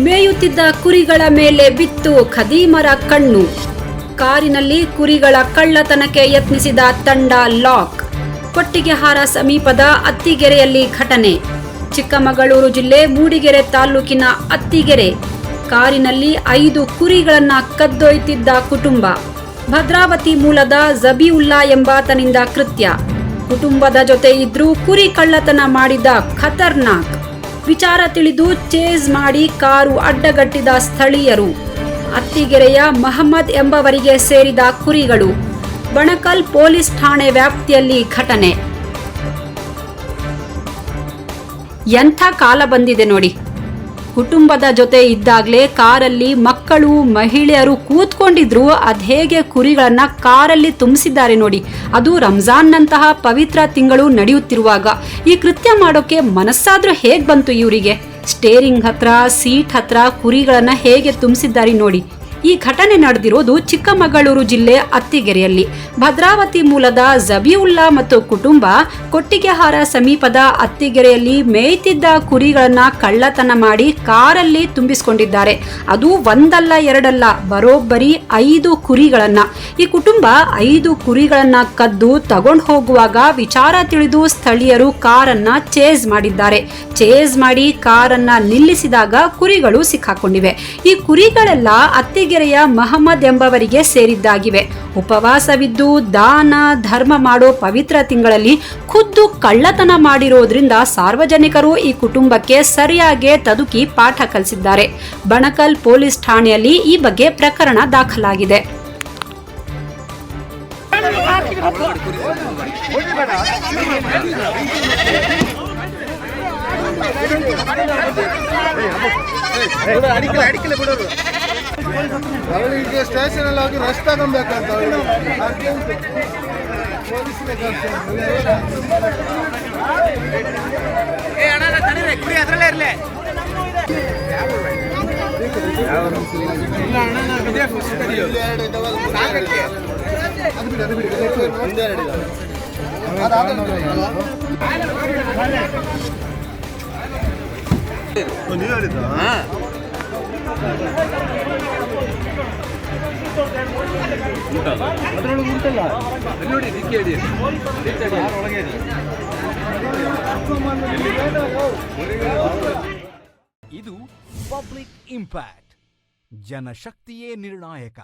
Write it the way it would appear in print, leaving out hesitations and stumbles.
ಮೇಯುತ್ತಿದ್ದ ಕುರಿಗಳ ಮೇಲೆ ಬಿತ್ತು ಖದೀಮರ ಕಣ್ಣು. ಕಾರಿನಲ್ಲಿ ಕುರಿಗಳ ಕಳ್ಳತನಕ್ಕೆ ಯತ್ನಿಸಿದ ತಂಡ ಲಾಕ್. ಕೊಟ್ಟಿಗೆಹಾರ ಸಮೀಪದ ಅತ್ತಿಗೆರೆಯಲ್ಲಿ ಘಟನೆ. ಚಿಕ್ಕಮಗಳೂರು ಜಿಲ್ಲೆ ಮೂಡಿಗೆರೆ ತಾಲೂಕಿನ ಅತ್ತಿಗೆರೆ. ಕಾರಿನಲ್ಲಿ 5 ಕುರಿಗಳನ್ನ ಕದ್ದೊಯ್ತಿದ್ದ ಕುಟುಂಬ. ಭದ್ರಾವತಿ ಮೂಲದ ಜಬೀವುಲ್ಲಾ ಎಂಬಾತನಿಂದ ಕೃತ್ಯ. ಕುಟುಂಬದ ಜೊತೆ ಇದ್ರೂ ಕುರಿ ಕಳ್ಳತನ ಮಾಡಿದ ಖತರ್ನಾಕ್. ವಿಚಾರ ತಿಳಿದು ಚೇಸ್ ಮಾಡಿ ಕಾರು ಅಡ್ಡಗಟ್ಟಿದ ಸ್ಥಳೀಯರು. ಅತ್ತಿಗೆರೆಯ ಮಹಮ್ಮದ್ ಎಂಬವರಿಗೆ ಸೇರಿದ ಕುರಿಗಳು. ಬಣಕಲ್ ಪೊಲೀಸ್ ಠಾಣೆ ವ್ಯಾಪ್ತಿಯಲ್ಲಿ ಘಟನೆ. ಎಂಥ ಕಾಲ ಬಂದಿದೆ ನೋಡಿ. ಕುಟುಂಬದ ಜೊತೆ ಇದ್ದಾಗಲೇ ಕಾರಲ್ಲಿ ಮಕ್ಕಳು ಮಹಿಳೆಯರು ಕೂತ್ಕೊಂಡಿದ್ರು ಅದ್ಹೇಗೆ ಕುರಿಗಳನ್ನ ಕಾರಲ್ಲಿ ತುಂಬಿಸಿದ್ದಾರೆ ನೋಡಿ. ಅದು ರಂಜಾನ್ನಂತಹ ಪವಿತ್ರ ತಿಂಗಳು ನಡೆಯುತ್ತಿರುವಾಗ ಈ ಕೃತ್ಯ ಮಾಡೋಕೆ ಮನಸ್ಸಾದ್ರೂ ಹೇಗೆ ಬಂತು ಇವರಿಗೆ? ಸ್ಟೇರಿಂಗ್ ಹತ್ರ ಸೀಟ್ ಹತ್ರ ಕುರಿಗಳನ್ನ ಹೇಗೆ ತುಂಬಿಸಿದ್ದಾರೆ ನೋಡಿ. ಈ ಘಟನೆ ನಡೆದಿರೋದು ಚಿಕ್ಕಮಗಳೂರು ಜಿಲ್ಲೆ ಅತ್ತಿಗೆರೆಯಲ್ಲಿ. ಭದ್ರಾವತಿ ಮೂಲದ ಜಬೀವುಲ್ಲಾ ಮತ್ತು ಕುಟುಂಬ ಕೊಟ್ಟಿಗೆಹಾರ ಸಮೀಪದ ಅತ್ತಿಗೆರೆಯಲ್ಲಿ ಮೇಯ್ತಿದ್ದ ಕುರಿಗಳನ್ನ ಕಳ್ಳತನ ಮಾಡಿ ಕಾರಲ್ಲಿ ತುಂಬಿಸಿಕೊಂಡಿದ್ದಾರೆ. ಅದು ಒಂದಲ್ಲ ಎರಡಲ್ಲ, ಬರೋಬ್ಬರಿ 5 ಕುರಿಗಳನ್ನ. ಈ ಕುಟುಂಬ 5 ಕುರಿಗಳನ್ನ ಕದ್ದು ತಗೊಂಡು ಹೋಗುವಾಗ ವಿಚಾರ ತಿಳಿದು ಸ್ಥಳೀಯರು ಕಾರನ್ನ ಚೇಸ್ ಮಾಡಿದ್ದಾರೆ. ಚೇಸ್ ಮಾಡಿ ಕಾರನ್ನ ನಿಲ್ಲಿಸಿದಾಗ ಕುರಿಗಳು ಸಿಕ್ಕಾಕೊಂಡಿವೆ. ಈ ಕುರಿಗಳೆಲ್ಲ ಅತ್ತಿಗೆರೆಯ ಮಹಮ್ಮದ್ ಎಂಬವರಿಗೆ ಸೇರಿದ್ದಾಗಿವೆ. ಉಪವಾಸವಿದ್ದು ದಾನ ಧರ್ಮ ಮಾಡೋ ಪವಿತ್ರ ತಿಂಗಳಲ್ಲಿ ಖುದ್ದು ಕಳ್ಳತನ ಮಾಡಿರೋದ್ರಿಂದ ಸಾರ್ವಜನಿಕರು ಈ ಕುಟುಂಬಕ್ಕೆ ಸರಿಯಾಗಿ ತದುಕಿ ಪಾಠ ಕಲಿಸಿದ್ದಾರೆ. ಬಣಕಲ್ ಪೊಲೀಸ್ ಠಾಣೆಯಲ್ಲಿ ಈ ಬಗ್ಗೆ ಪ್ರಕರಣ ದಾಖಲಾಗಿದೆ. ಅವಳಿಗೆ ಸ್ಟೇಷನ್ ಅಲ್ಲಿ ಹೋಗಿ ರಶ್ ತಗೊಬೇಕಂತ ಇದು ಪಬ್ಲಿಕ್ ಇಂಪ್ಯಾಕ್ಟ್. ಜನಶಕ್ತಿಯೇ ನಿರ್ಣಾಯಕ.